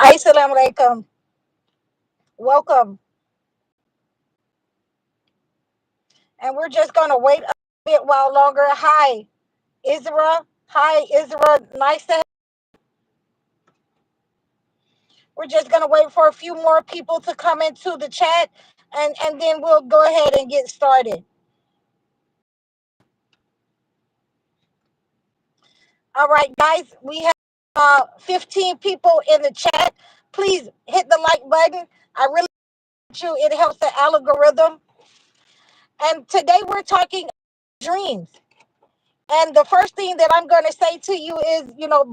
Assalamu alaikum. Welcome. And we're just going to wait a bit while longer. Hi, Isra. Hi, Isra. Nice to have. We're just going to wait for a few more people to come into the chat, and then we'll go ahead and get started. All right, guys, we have 15 people in the chat. Please hit the like button. I really want you. It helps the algorithm. And today we're talking dreams. And the first thing that I'm going to say to you is,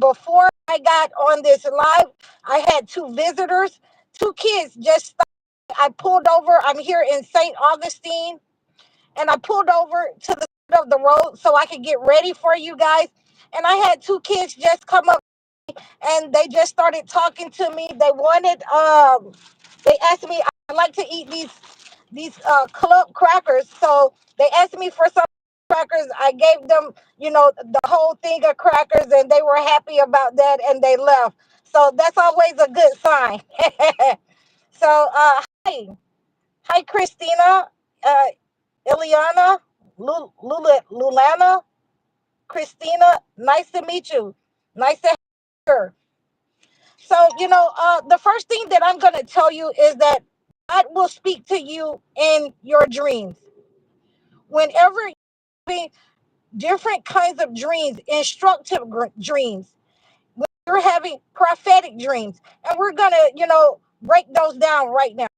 before I got on this live, I had two visitors, two kids just stopped. I pulled over. I'm here in St. Augustine, and I pulled over to the side of the road so I could get ready for you guys. And I had two kids just come up and they just started talking to me. They asked me, I like to eat these club crackers. So they asked me for some crackers. I gave them, the whole thing of crackers, and they were happy about that, and they left. So that's always a good sign. So, hi, Christina, uh, Ileana, Lulana, Christina. Nice to meet you. Nice to have you. So, the first thing that I'm going to tell you is that God will speak to you in your dreams. Whenever you're having different kinds of dreams, instructive dreams, when you're having prophetic dreams, and we're going to, break those down right now.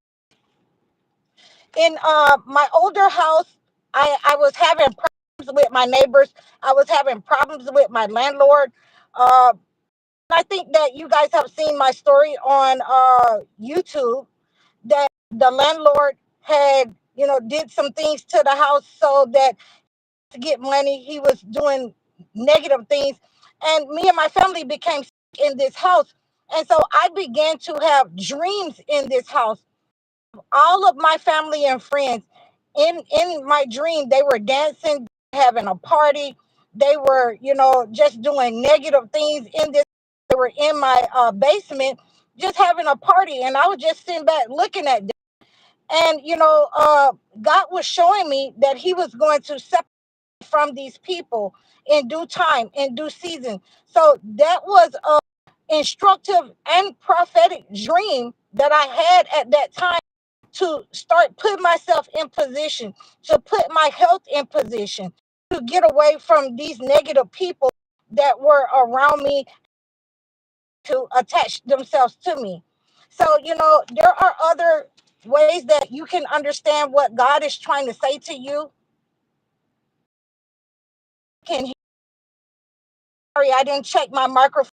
In my older house, I was having problems with my neighbors. I was having problems with my landlord. Uh, I think that you guys have seen my story on YouTube, that the landlord had, did some things to the house so that to get money, he was doing negative things. And me and my family became sick in this house. And so I began to have dreams in this house. All of my family and friends in my dream, they were dancing, having a party. They were, just doing negative things in this. They were in my basement, just having a party. And I was just sitting back looking at them. And, God was showing me that he was going to separate from these people in due time, in due season. So that was a instructive and prophetic dream that I had at that time, to start putting myself in position, to put my health in position, to get away from these negative people that were around me, to attach themselves to me. So, there are other ways that you can understand what God is trying to say to you. Can Sorry, I didn't check my microphone.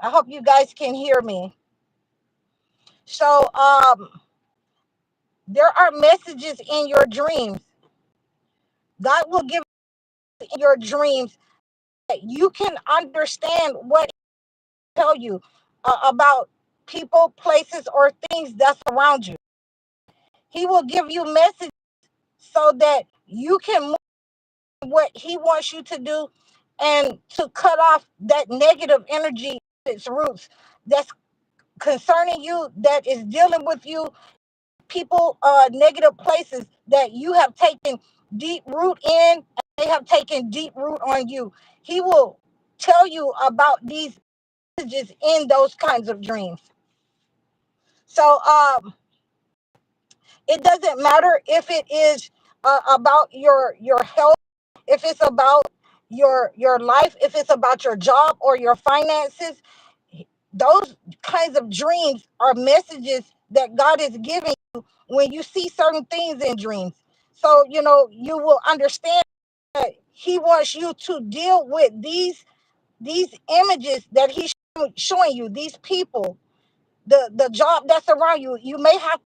I hope you guys can hear me. So, there are messages in your dreams. God will give in your dreams that you can understand what He tell you about people, places, or things that's around you. He will give you messages so that you can move what He wants you to do, and to cut off that negative energy at its roots that's concerning you, that is dealing with you, people, negative places that you have taken deep root in, and they have taken deep root on you. He will tell you about these messages in those kinds of dreams. So, it doesn't matter if it is about your health, if it's about your life, if it's about your job or your finances. Those kinds of dreams are messages that God is giving you when you see certain things in dreams. So, you will understand that He wants you to deal with these images that He's showing you, these people, the job that's around you. You may have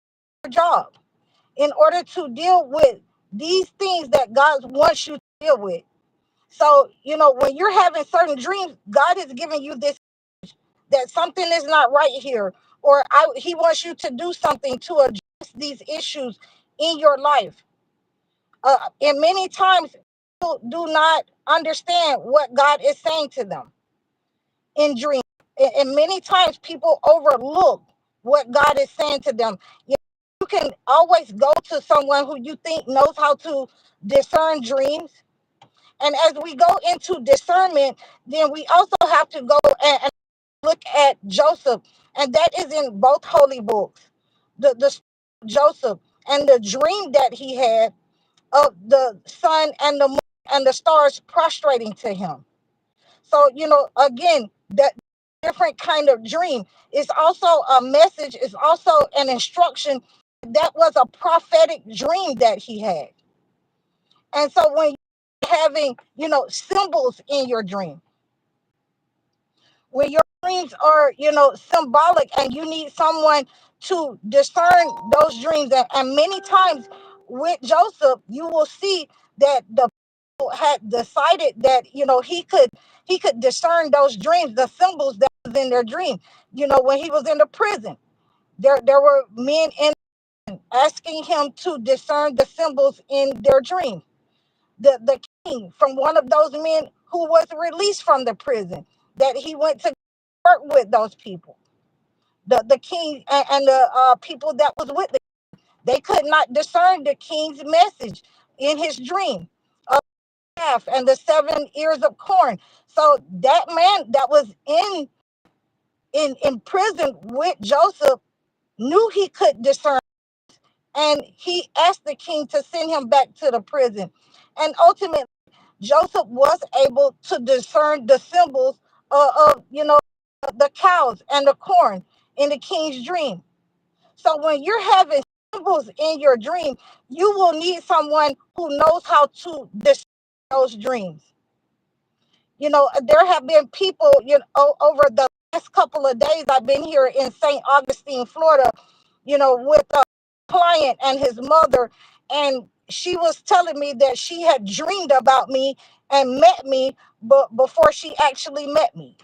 a job in order to deal with these things that God wants you to deal with. So, when you're having certain dreams, God is giving you this, that something is not right here, or He wants you to do something to address these issues in your life. And many times, people do not understand what God is saying to them in dreams. And many times people overlook what God is saying to them. You can always go to someone who you think knows how to discern dreams. And as we go into discernment, then we also have to go and look at Joseph, and that is in both holy books. The story of Joseph and the dream that he had of the sun and the moon and the stars prostrating to him. So, again, that different kind of dream is also a message, is also an instruction. That was a prophetic dream that he had. And so when you're having, symbols in your dream, when your dreams are, symbolic, and you need someone to discern those dreams, and many times with Joseph, you will see that the people had decided that, he could discern those dreams, the symbols that was in their dream. When he was in the prison, there were men in asking him to discern the symbols in their dream. The king from one of those men who was released from the prison, that he went to work with those people. The king and the people that was with they could not discern the king's message in his dream of half and the 7 ears of corn. So that man that was in prison with Joseph knew he could discern, and he asked the king to send him back to the prison. And ultimately, Joseph was able to discern the symbols of the cows and the corn in the king's dream. So when you're having symbols in your dream, you will need someone who knows how to discern those dreams. There have been people, over the last couple of days, I've been here in St. Augustine, Florida, with a client and his mother, and she was telling me that she had dreamed about me and met me, but before she actually met me.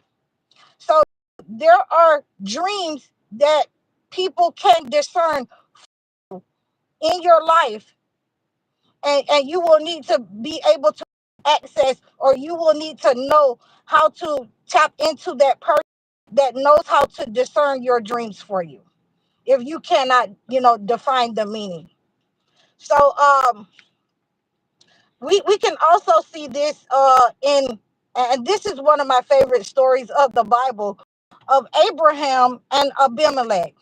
So there are dreams that people can discern in your life, and you will need to be able to access, or you will need to know how to tap into that person that knows how to discern your dreams for you, if you cannot define the meaning. So we can also see this in, and this is one of my favorite stories of the Bible, of Abraham and Abimelech,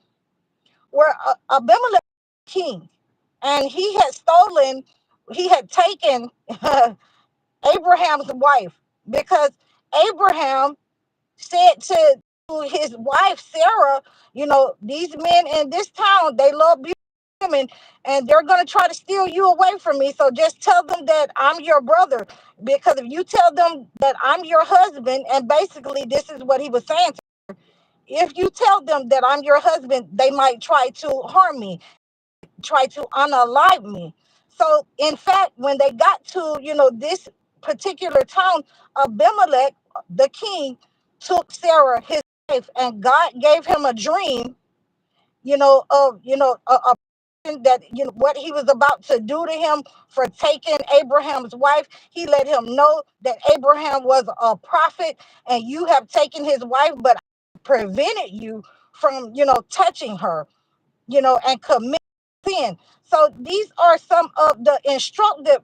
where Abimelech was king, and he had taken Abraham's wife, because Abraham said to his wife Sarah, these men in this town, they love beautiful women, and they're going to try to steal you away from me. So just tell them that I'm your brother, because if you tell them that I'm your husband, and basically this is what he was saying, if you tell them that I'm your husband, they might try to harm me, try to unalive me. So in fact, when they got to, this particular town, Abimelech, the king, took Sarah, his wife, and God gave him a dream, of, a that, what he was about to do to him for taking Abraham's wife. He let him know that Abraham was a prophet, and you have taken his wife, but I prevented you from, touching her, and committing sin. So these are some of the instructive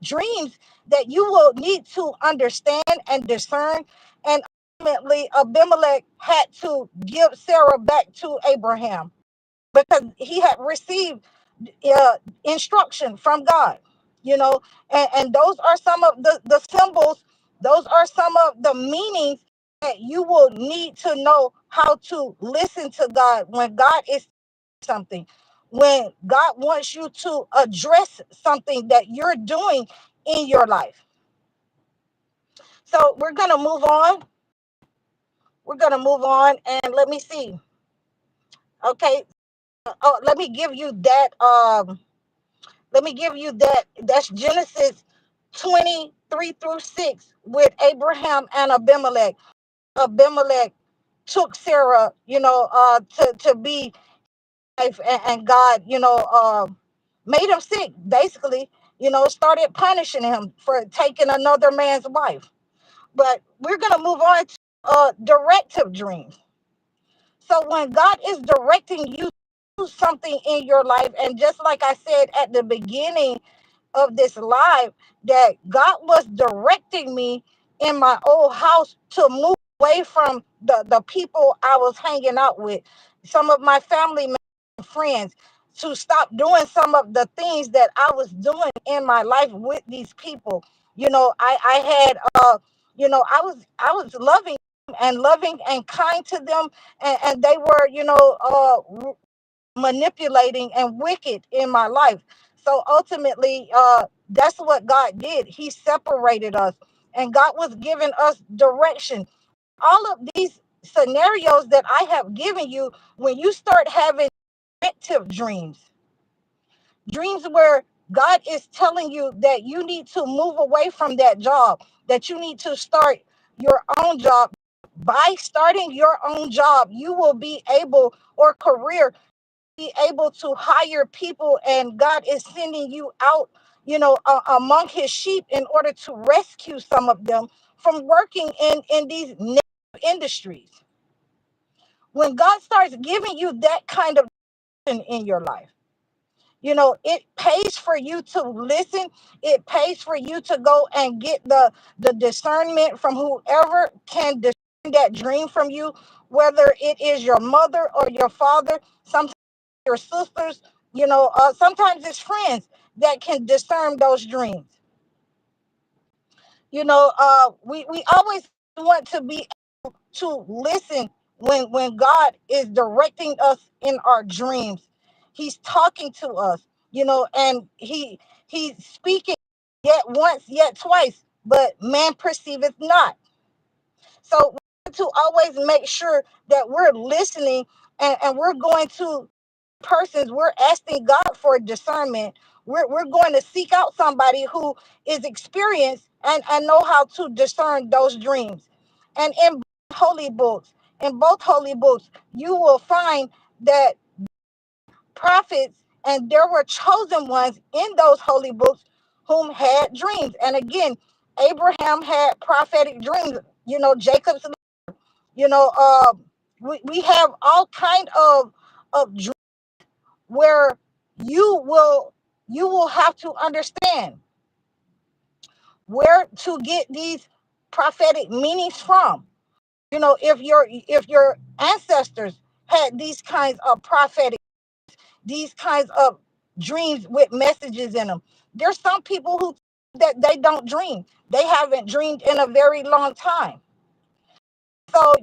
dreams that you will need to understand and discern. And ultimately, Abimelech had to give Sarah back to Abraham, because he had received instruction from God, and those are some of the symbols, those are some of the meanings that you will need to know how to listen to God when God is something, when God wants you to address something that you're doing in your life. So we're going to move on. We're going to move on, and let me see. Okay. Oh, let me give you that. That's Genesis 23-6 with Abraham and Abimelech. Abimelech took Sarah, to be wife, and God, made him sick, basically, started punishing him for taking another man's wife. But we're going to move on directive dreams. So when God is directing you to do something in your life, and just like I said at the beginning of this live, that God was directing me in my old house to move away from the people I was hanging out with, some of my family members and friends, to stop doing some of the things that I was doing in my life with these people. I had I was loving and kind to them, and they were manipulating and wicked in my life. So ultimately, that's what God did. He separated us, and God was giving us direction. All of these scenarios that I have given you, when you start having active dreams where God is telling you that you need to move away from that job, that you need to start your own job. By starting your own job, you will be able, or career, be able to hire people, and God is sending you out, among his sheep in order to rescue some of them from working in these negative industries. When God starts giving you that kind of in your life, it pays for you to listen. It pays for you to go and get the discernment from whoever can discern that dream from you, whether it is your mother or your father, sometimes your sisters, sometimes it's friends that can discern those dreams. We always want to be to listen when God is directing us in our dreams. He's talking to us, and he's speaking yet once, yet twice, but man perceiveth not. So we have to always make sure that we're listening, and we're going to persons, we're asking God for discernment. We're going to seek out somebody who is experienced and know how to discern those dreams. And holy books, in both holy books, you will find that prophets, and there were chosen ones in those holy books whom had dreams. And again, Abraham had prophetic dreams. Jacob's. You know, uh, we have all kind of dreams where you will have to understand where to get these prophetic meanings from. If your ancestors had these kinds of prophetic, these kinds of dreams with messages in them. There's some people who that they don't dream. They haven't dreamed in a very long time. So,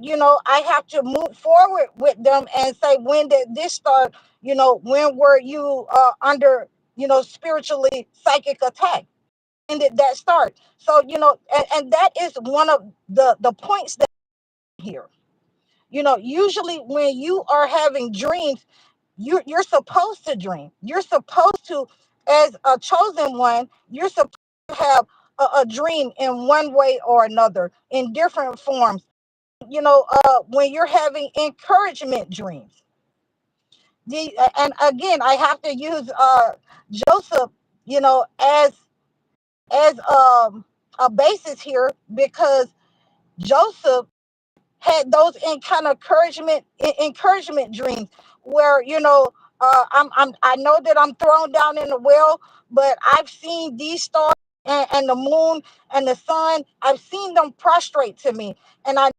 I have to move forward with them and say, when did this start? When were you under, spiritually psychic attack? When did that start? So, and that is one of the points that here. Usually when you are having dreams, you're supposed to dream. You're supposed to, as a chosen one, you're supposed to have a dream in one way or another, in different forms. When you're having encouragement dreams, and again, I have to use Joseph, as a basis here, because Joseph had those in kind of encouragement dreams where, I know that I'm thrown down in the well, but I've seen these stars, and the moon and the sun. I've seen them prostrate to me, and I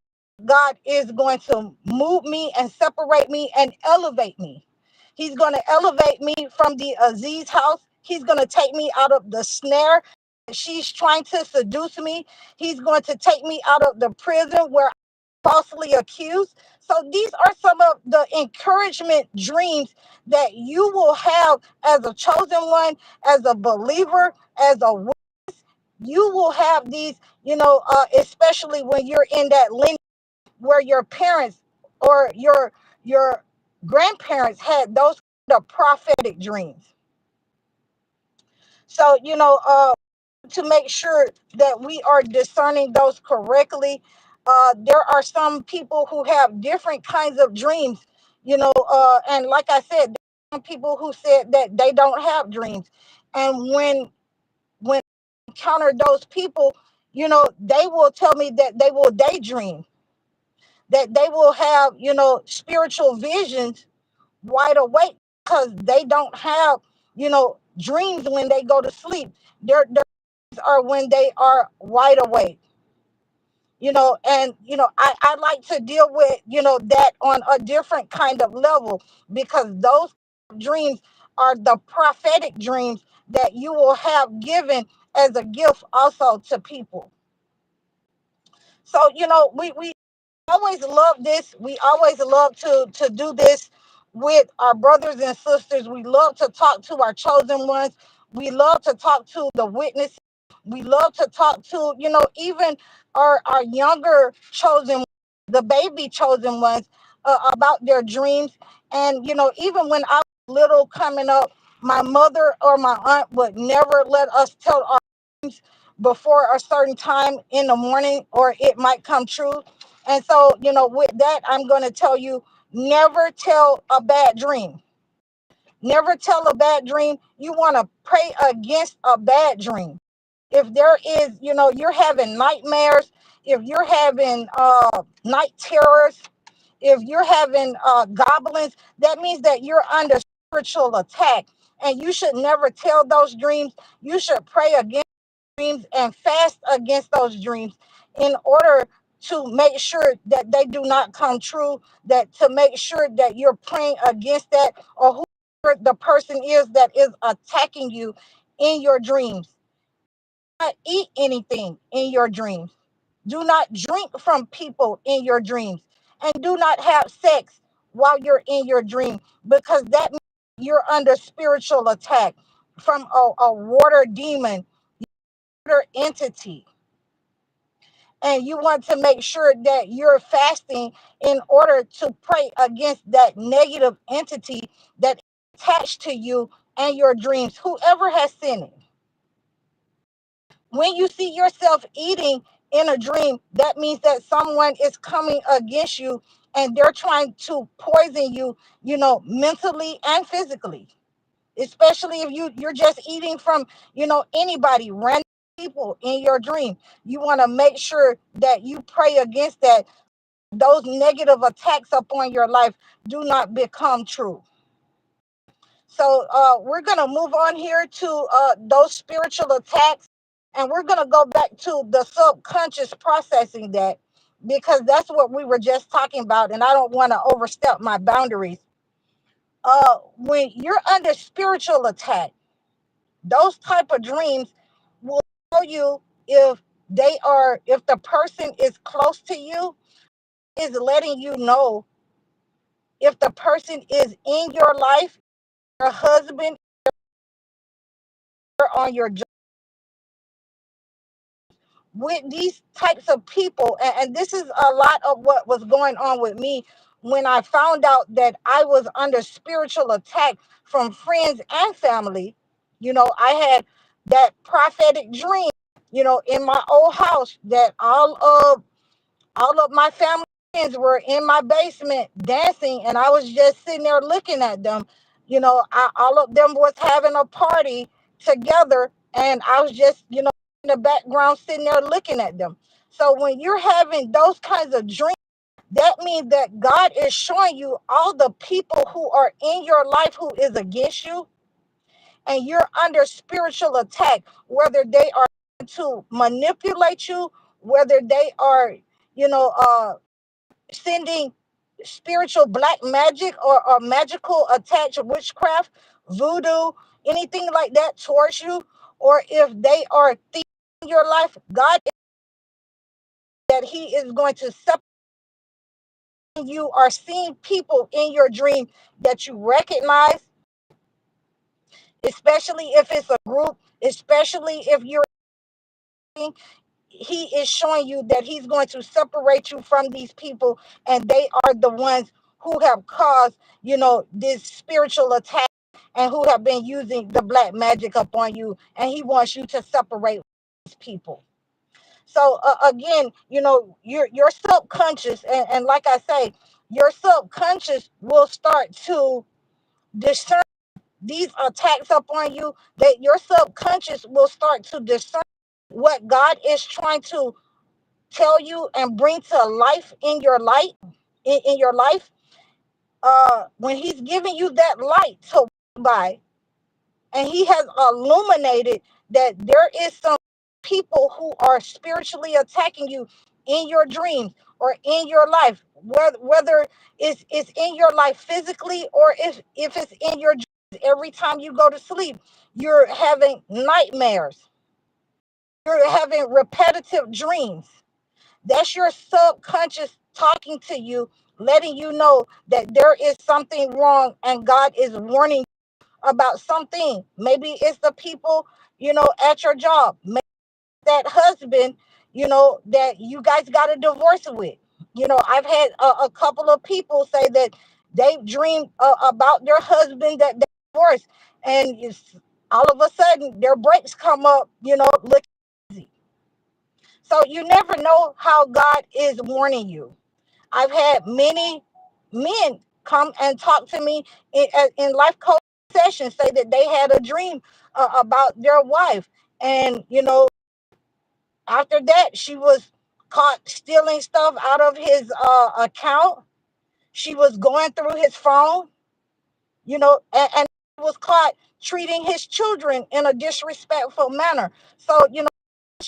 God is going to move me and separate me and elevate me. He's going to elevate me from the Aziz house. He's going to take me out of the snare. She's trying to seduce me. He's going to take me out of the prison where I'm falsely accused. So these are some of the encouragement dreams that you will have as a chosen one, as a believer, as a, you will have these, especially when you're in that lineage where your parents or your grandparents had those kind of prophetic dreams. So, to make sure that we are discerning those correctly, there are some people who have different kinds of dreams, and like I said, there are some people who said that they don't have dreams. And when I encounter those people, they will tell me that they will daydream. that they will have, spiritual visions wide awake, because they don't have, dreams when they go to sleep. Their dreams are when they are wide awake. And I like to deal with, that on a different kind of level, because those dreams are the prophetic dreams that you will have given as a gift also to people. So we always love this. We always love to do this with our brothers and sisters. We love to talk to our chosen ones. We love to talk to the witnesses. We love to talk to, even our younger chosen ones, the baby chosen ones, about their dreams. And, even when I was little coming up, my mother or my aunt would never let us tell our dreams before a certain time in the morning, or it might come true. And so, with that, I'm going to tell you, never tell a bad dream. Never tell a bad dream. You want to pray against a bad dream. If there is, you're having nightmares, if you're having night terrors, if you're having goblins, that means that you're under spiritual attack. And you should never tell those dreams. You should pray against dreams and fast against those dreams in order to make sure that they do not come true, that to make sure that you're praying against that, or whoever the person is that is attacking you in your dreams. Do not eat anything in your dreams. Do not drink from people in your dreams. And do not have sex while you're in your dream, because that means you're under spiritual attack from a water demon, water entity. And you want to make sure that you're fasting in order to pray against that negative entity that is attached to you and your dreams, whoever has sent it. When you see yourself eating in a dream, that means that someone is coming against you and they're trying to poison you, mentally and physically. Especially if you're just eating from, anybody, random people in your dream. You want to make sure that you pray against that. Those negative attacks upon your life do not become true. So we're going to move on here to those spiritual attacks. And we're going to go back to the subconscious processing that, because that's what we were just talking about. And I don't want to overstep my boundaries. When you're under spiritual attack, those type of dreams will tell you if the person is close to you, is letting you know if the person is in your life, your husband, or on your job. With these types of people, and this is a lot of what was going on with me when I found out that I was under spiritual attack from friends and family. I had that prophetic dream, in my old house, that all of my family friends were in my basement dancing, and I was just sitting there looking at them. All of them was having a party together, and I was just, in the background sitting there looking at them. So when you're having those kinds of dreams, that means that God is showing you all the people who are in your life who is against you, and you're under spiritual attack, whether they are to manipulate you, whether they are, sending spiritual black magic, or magical attached witchcraft, voodoo, anything like that towards you, or if they are thieves in your life, God is that He is going to separate. You are seeing people in your dream that you recognize, especially if it's a group, especially if you're, He is showing you that He's going to separate you from these people, and they are the ones who have caused, this spiritual attack, and who have been using the black magic upon you, and He wants you to separate these people. So again, your subconscious, and like I say, your subconscious will start to discern these attacks upon you, that your subconscious will start to discern what God is trying to tell you and bring to life in your light, in your life, when he's giving you that light to walk by, and he has illuminated that there is some people who are spiritually attacking you in your dreams or in your life, whether it's in your life physically, or if it's in your dreams. Every time you go to sleep, you're having nightmares, you're having repetitive dreams. That's your subconscious talking to you, letting you know that there is something wrong and God is warning about something. Maybe it's the people, at your job. Maybe that husband, that you guys got a divorce with. I've had a couple of people say that they dreamed about their husband that they divorced, and all of a sudden their brakes come up, look easy. So you never know how God is warning you. I've had many men come and talk to me in life coaching sessions, say that they had a dream about their wife. And, after that, she was caught stealing stuff out of his account. She was going through his phone, and was caught treating his children in a disrespectful manner. So,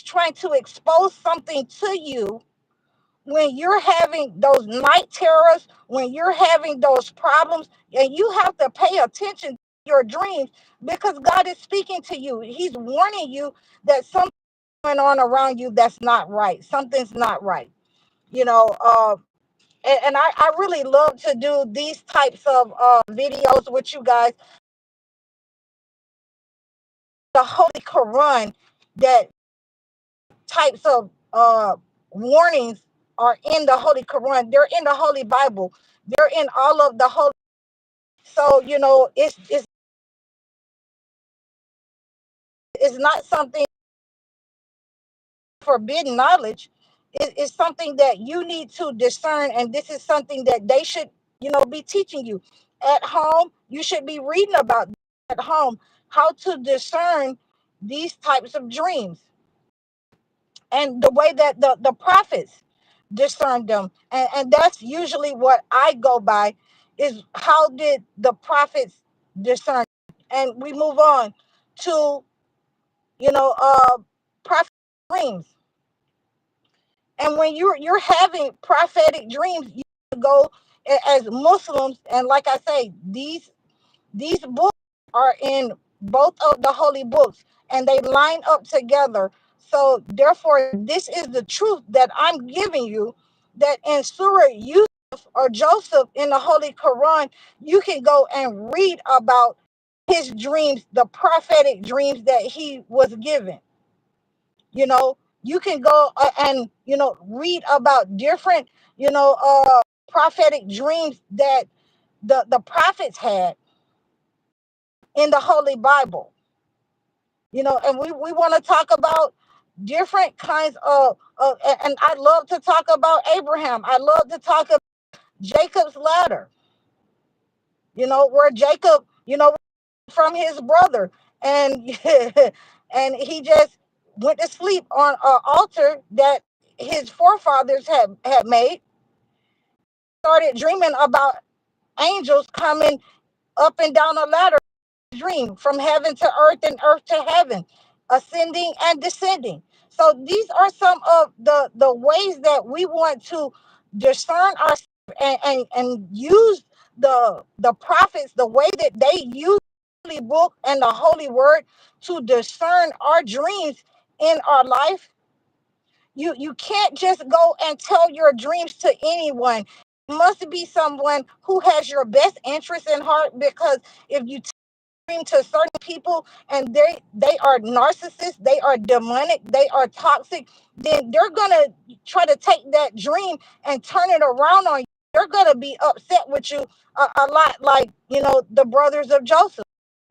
trying to expose something to you when you're having those night terrors, when you're having those problems, and you have to pay attention to your dreams, because God is speaking to you. He's warning you that something's going on around you that's not right. Something's not right. And I really love to do these types of videos with you guys. The Holy Quran, that types of warnings are in the Holy Quran. They're in the Holy Bible. They're in all of the Holy. So it's not something forbidden knowledge. It's something that you need to discern, and this is something that they should be teaching you at home. You should be reading about at home how to discern these types of dreams, and the way that the prophets discern them. And that's usually what I go by, is how did the prophets discern. And we move on to prophetic dreams. And when you're having prophetic dreams, you go as Muslims, and like I say, these books are in both of the holy books, and they line up together. So therefore, this is the truth that I'm giving you, that in Surah Yusuf or Joseph in the Holy Quran, you can go and read about his dreams, the prophetic dreams that he was given. You can go and read about different prophetic dreams that the prophets had in the Holy Bible. And we want to talk about different kinds of and I love to talk about Abraham. I love to talk about Jacob's ladder, where Jacob, from his brother, and and he just went to sleep on an altar that his forefathers had made. Started dreaming about angels coming up and down a ladder, dream from heaven to earth and earth to heaven, ascending and descending. So these are some of the ways that we want to discern our, and use the prophets, the way that they use the holy book and the holy word to discern our dreams in our life. You can't just go and tell your dreams to anyone. It must be someone who has your best interest in heart, because if you to certain people and they are narcissists, they are demonic, they are toxic, then they're gonna try to take that dream and turn it around on you. They're gonna be upset with you a lot, like the brothers of Joseph.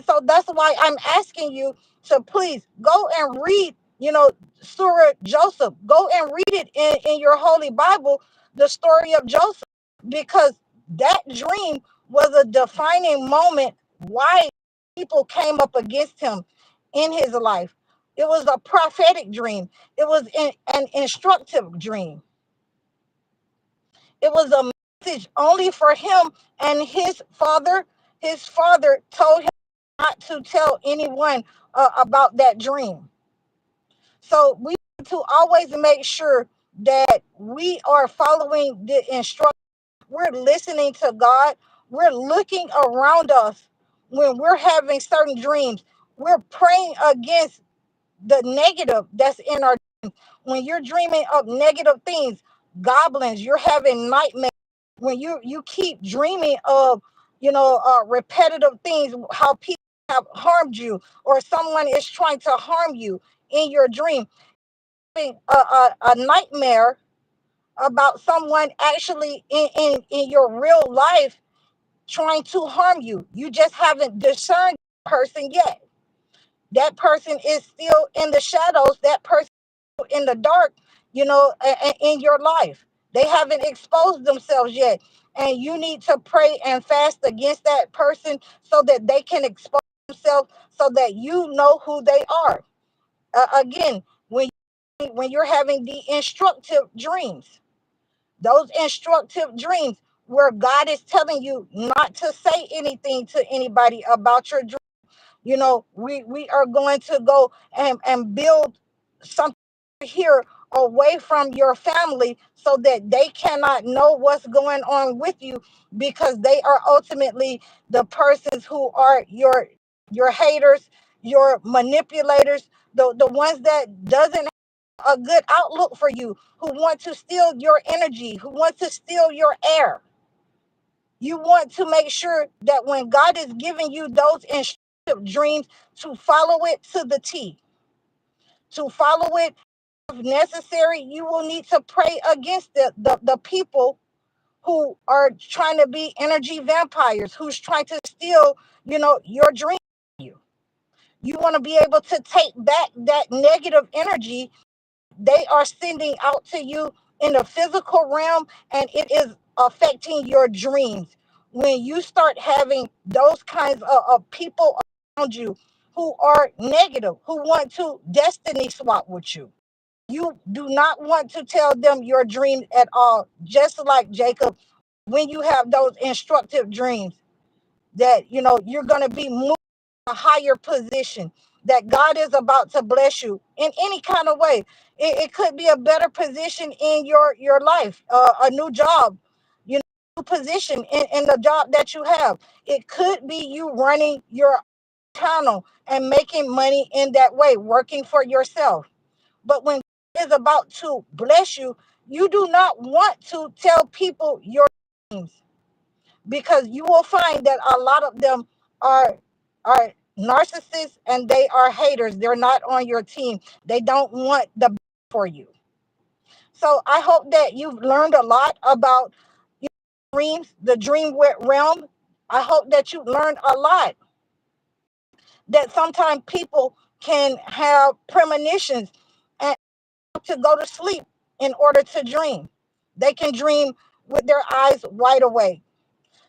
So that's why I'm asking you to please go and read Surah Joseph. Go and read it in your holy Bible, the story of Joseph, because that dream was a defining moment why people came up against him in his life. It was a prophetic dream. It was an instructive dream. It was a message only for him and his father. His father told him not to tell anyone about that dream. So we need to always make sure that we are following the instructions. We're listening to God. We're looking around us when we're having certain dreams. We're praying against the negative that's in our dreams. When you're dreaming of negative things, goblins, you're having nightmares. When you keep dreaming of, repetitive things, how people have harmed you or someone is trying to harm you in your dream, having a nightmare about someone actually in your real life trying to harm you. You just haven't discerned the person yet. That person is still in the shadows. That person is in the dark, in your life. They haven't exposed themselves yet. And you need to pray and fast against that person so that they can expose themselves so that you know who they are. Again, when you're having the instructive dreams, those instructive dreams where God is telling you not to say anything to anybody about your dream. We are going to go and build something here away from your family so that they cannot know what's going on with you, because they are ultimately the persons who are your haters, your manipulators, the ones that doesn't have a good outlook for you, who want to steal your energy, who want to steal your air. You want to make sure that when God is giving you those instructive dreams, to follow it to the T. To follow it, if necessary, you will need to pray against the people who are trying to be energy vampires, who's trying to steal, your dream. You want to be able to take back that negative energy they are sending out to you in the physical realm, and it is affecting your dreams. When you start having those kinds of people around you who are negative, who want to destiny swap with you do not want to tell them your dreams at all. Just like Jacob, when you have those instructive dreams that you're going to be moved a higher position, that God is about to bless you in any kind of way. It could be a better position in your life, a new job, new position in the job that you have. It could be you running your channel and making money in that way, working for yourself. But when God is about to bless you, you do not want to tell people your dreams, because you will find that a lot of them are narcissists and they are haters. They're not on your team. They don't want the best for you. So I hope that you've learned a lot about dreams, the dream realm. I hope that you learned a lot, that sometimes people can have premonitions and to go to sleep in order to dream. They can dream with their eyes wide awake.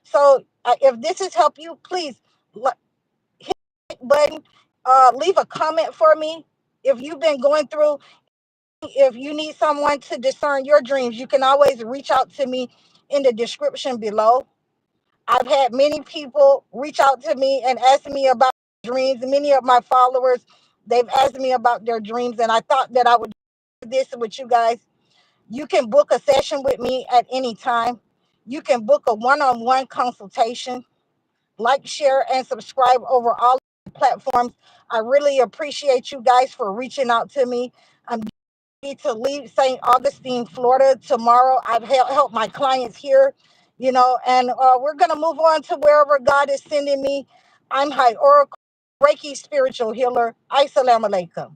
So if this has helped you, please hit the like button, leave a comment for me. If you've been going through, if you need someone to discern your dreams, you can always reach out to me in the description below. I've had many people reach out to me and ask me about dreams. Many of my followers, they've asked me about their dreams, and I thought that I would do this with you guys. You can book a session with me at any time. You can book a one-on-one consultation. Like, share, and subscribe over all platforms. I really appreciate you guys for reaching out to me. I'm ready to leave St. Augustine, Florida tomorrow. I've helped my clients here, and we're going to move on to wherever God is sending me. I'm HighOracle, Reiki spiritual healer. Assalamu alaikum.